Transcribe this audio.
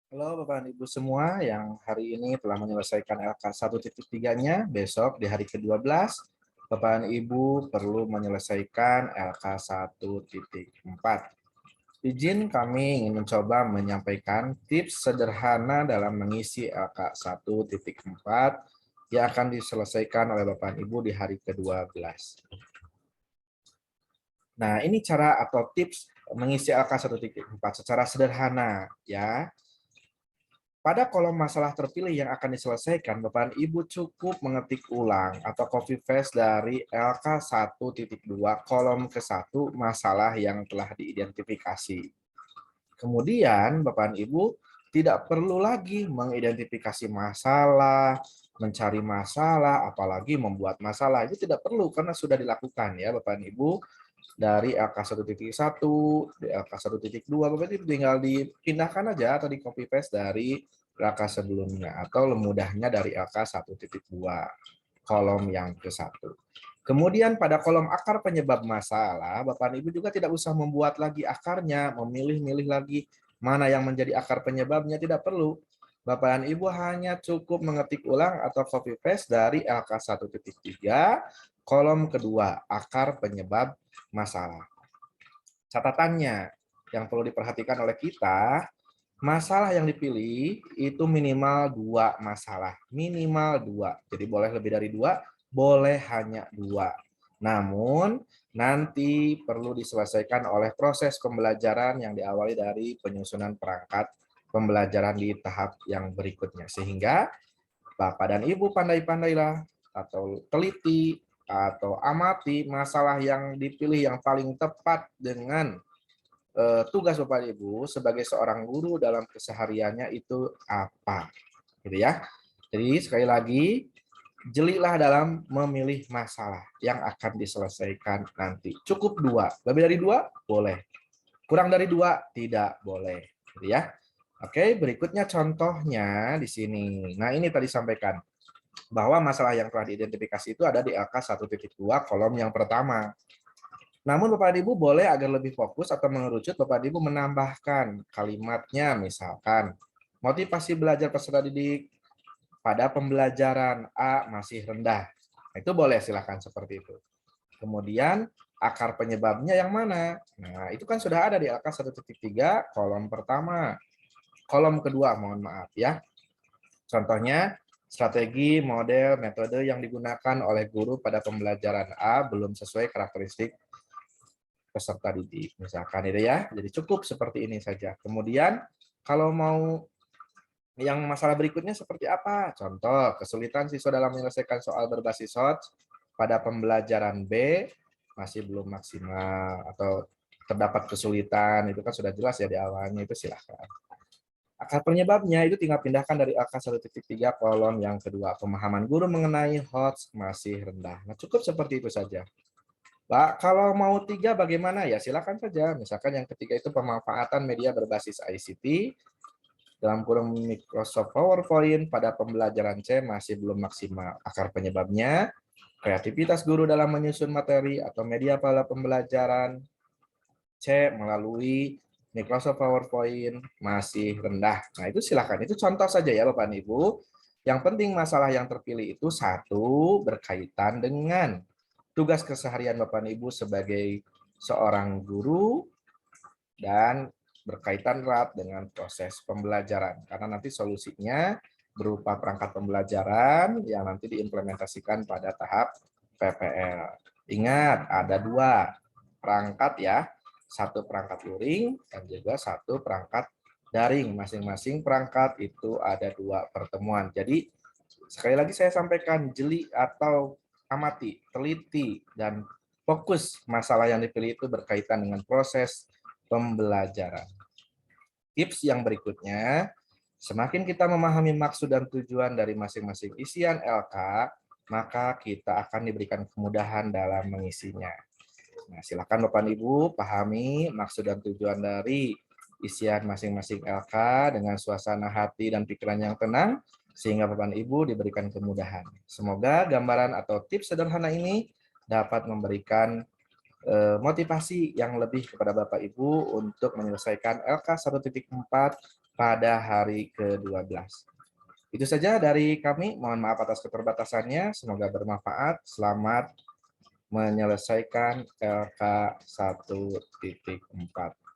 Halo Bapak dan Ibu semua yang hari ini telah menyelesaikan LK 1.3-nya, besok di hari ke-12, Bapak dan Ibu perlu menyelesaikan LK 1.4. Izin kami ingin mencoba menyampaikan tips sederhana dalam mengisi LK 1.4 yang akan diselesaikan oleh Bapak dan Ibu di hari ke-12. Nah, ini cara atau tips mengisi LK 1.4 secara sederhana ya. Pada kolom masalah terpilih yang akan diselesaikan, Bapak dan Ibu cukup mengetik ulang atau copy paste dari LK 1.2 kolom ke-1 masalah yang telah diidentifikasi. Kemudian Bapak dan Ibu tidak perlu lagi mengidentifikasi masalah, mencari masalah, apalagi membuat masalah. Itu tidak perlu karena sudah dilakukan ya Bapak dan Ibu dari LK 1.1, di LK 1.2, Bapak Ibu tinggal dipindahkan aja atau di copy paste dari LK sebelumnya atau mudahnya dari LK 1.2 kolom yang ke-1. Kemudian pada kolom akar penyebab masalah, Bapak Ibu juga tidak usah membuat lagi akarnya, memilih-milih lagi mana yang menjadi akar penyebabnya, tidak perlu. Bapak dan Ibu hanya cukup mengetik ulang atau copy paste dari LK 1.3 kolom kedua, akar penyebab masalah. Catatannya yang perlu diperhatikan oleh kita, masalah yang dipilih itu minimal 2 masalah. Minimal 2. Jadi boleh lebih dari 2, boleh hanya 2. Namun nanti perlu diselesaikan oleh proses pembelajaran yang diawali dari penyusunan perangkat pembelajaran di tahap yang berikutnya. Sehingga Bapak dan Ibu pandai-pandailah atau teliti atau amati masalah yang dipilih yang paling tepat dengan tugas Bapak Ibu sebagai seorang guru dalam kesehariannya itu apa, gitu ya. Jadi sekali lagi, jelilah dalam memilih masalah yang akan diselesaikan nanti. Cukup 2, lebih dari 2 boleh, kurang dari 2 tidak boleh, gitu ya. Oke, berikutnya contohnya di sini. Nah, ini tadi sampaikan bahwa masalah yang telah diidentifikasi itu ada di LK 1.2 kolom yang pertama. Namun Bapak Ibu boleh agar lebih fokus atau mengerucut, Bapak Ibu menambahkan kalimatnya, misalkan motivasi belajar peserta didik pada pembelajaran A masih rendah. Itu boleh, silakan seperti itu. Kemudian akar penyebabnya yang mana? Nah, itu kan sudah ada di LK 1.3 kolom pertama. Kolom kedua, mohon maaf ya. Contohnya, strategi, model, metode yang digunakan oleh guru pada pembelajaran A belum sesuai karakteristik peserta didik, misalkan itu ya. Jadi cukup seperti ini saja. Kemudian kalau mau yang masalah berikutnya seperti apa? Contoh, kesulitan siswa dalam menyelesaikan soal berbasis HOTS pada pembelajaran B masih belum maksimal atau terdapat kesulitan, itu kan sudah jelas ya di awalnya, itu silahkan. Akar penyebabnya itu tinggal pindahkan dari angka 1.3 kolom yang kedua. Pemahaman guru mengenai HOTS masih rendah. Nah, cukup seperti itu saja. Pak, kalau mau 3 bagaimana ya? Silakan saja. Misalkan yang ketiga itu pemanfaatan media berbasis ICT dalam kurung Microsoft PowerPoint pada pembelajaran C masih belum maksimal. Akar penyebabnya kreativitas guru dalam menyusun materi atau media pada pembelajaran C melalui Microsoft PowerPoint masih rendah. Nah, itu silakan. Itu contoh saja ya Bapak dan Ibu. Yang penting masalah yang terpilih itu satu berkaitan dengan tugas keseharian Bapak dan Ibu sebagai seorang guru dan berkaitan erat dengan proses pembelajaran. Karena nanti solusinya berupa perangkat pembelajaran yang nanti diimplementasikan pada tahap PPL. Ingat, ada 2 perangkat ya, satu perangkat luring dan juga satu perangkat daring. Masing-masing perangkat itu ada 2 pertemuan. Jadi sekali lagi saya sampaikan, jeli atau amati, teliti, dan fokus masalah yang dipilih itu berkaitan dengan proses pembelajaran. Tips yang berikutnya, semakin kita memahami maksud dan tujuan dari masing-masing isian LK, maka kita akan diberikan kemudahan dalam mengisinya. Nah, silakan Bapak Ibu pahami maksud dan tujuan dari isian masing-masing LK dengan suasana hati dan pikiran yang tenang, sehingga Bapak Ibu diberikan kemudahan. Semoga gambaran atau tips sederhana ini dapat memberikan motivasi yang lebih kepada Bapak Ibu untuk menyelesaikan LK 1.4 pada hari ke-12. Itu saja dari kami. Mohon maaf atas keterbatasannya. Semoga bermanfaat. Selamat menyelesaikan LK 1.4.